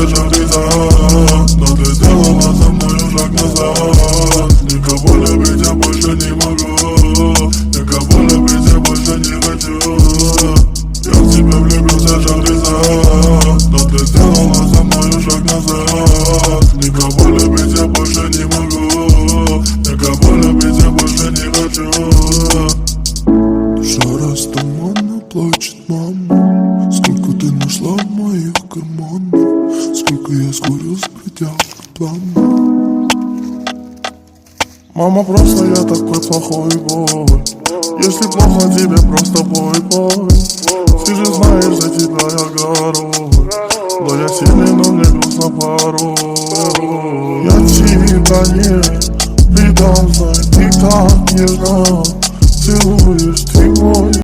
шаг назад, но ты сделала со мною шаг назад. Никого любить я больше не могу, никого любить я больше не хочу. Я в тебя влюбился, шаг назад, но ты сделала со мною шаг назад. Никого любить я больше не могу, никого любить я больше не хочу. Душа растуманна, плачет мама. Сколько ты нашла в моих карманах, сколько я скурил с предельного плана. Мама, просто я такой плохой бой. Если плохо тебе, просто бой. Ты же знаешь, за тебя я горой. Но я сильный, но мне грустно порой. Я тебя не предам, знай, ты так нежно целуешь, ты мой.